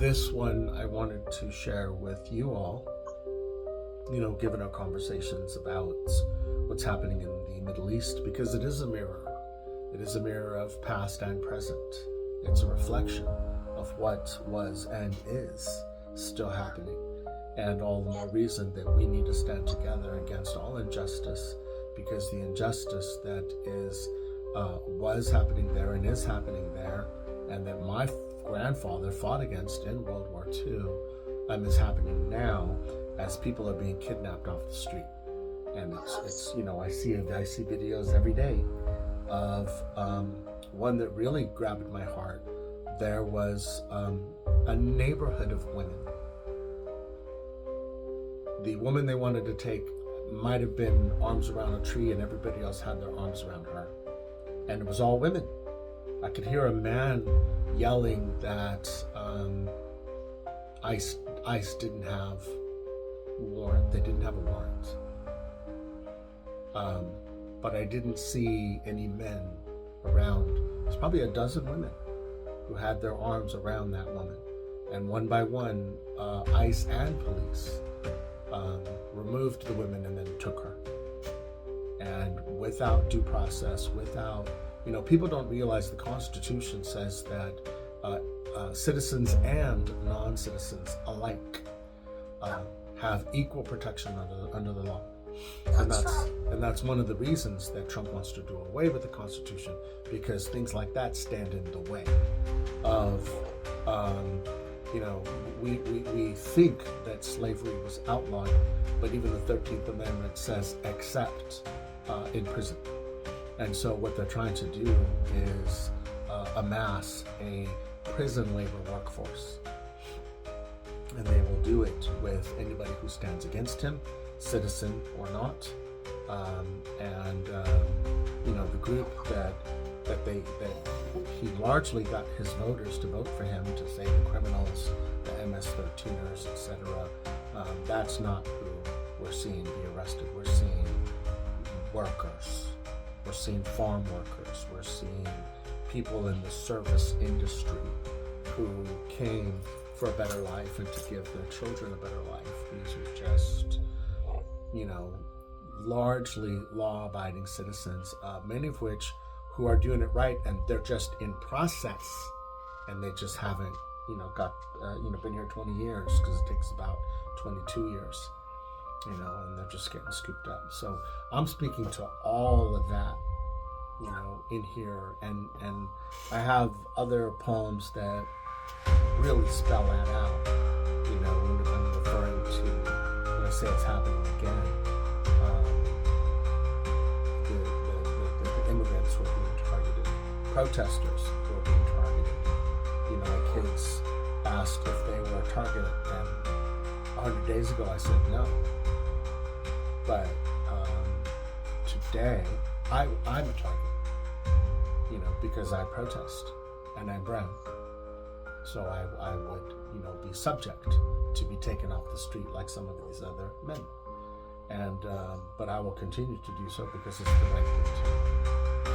This one I wanted to share with you all, given our conversations about what's happening in the Middle East, because it is a mirror. It is a mirror of past and present. It's a reflection of what was and is still happening. And all the more reason that we need to stand together against all injustice, because the injustice that was happening there and is happening there, and that my grandfather fought against in World War II, is happening now as people are being kidnapped off the street. And it's I see videos every day of one that really grabbed my heart. There was a neighborhood of women. The woman they wanted to take might have been arms around a tree, and everybody else had their arms around her. And it was all women. I could hear a man yelling that ICE didn't have a warrant. They didn't have a warrant. But I didn't see any men around. There's probably a dozen women who had their arms around that woman. And one by one, ICE and police removed the women and then took her. And without due process, people don't realize the Constitution says that citizens and non-citizens alike have equal protection under the law. And that's one of the reasons that Trump wants to do away with the Constitution, because things like that stand in the way of we think that slavery was outlawed, but even the 13th Amendment says except in prison. And so what they're trying to do is amass a prison labor workforce. And they will do it with anybody who stands against him, citizen or not. The group that he largely got his voters to vote for him, to say the criminals, the MS-13ers, etc. That's not who we're seeing be arrested. We're seeing workers. We're seeing farm workers. We're seeing people in the service industry who came for a better life and to give their children a better life. These are just, largely law-abiding citizens, many of which who are doing it right, and they're just in process, and they just haven't, been here 20 years, because it takes about 22 years, and they're just getting scooped up. So I'm speaking to all of that, in here, and I have other poems that really spell that out, when I'm referring to, when I say it's happening again, the immigrants were being targeted, protesters were being targeted. My kids asked if they were targeted, and 100 days ago I said no. But today, I'm a target, because I protest and I'm brown. So I would, be subject to be taken off the street like some of these other men. And but I will continue to do so because it's the right thing to do.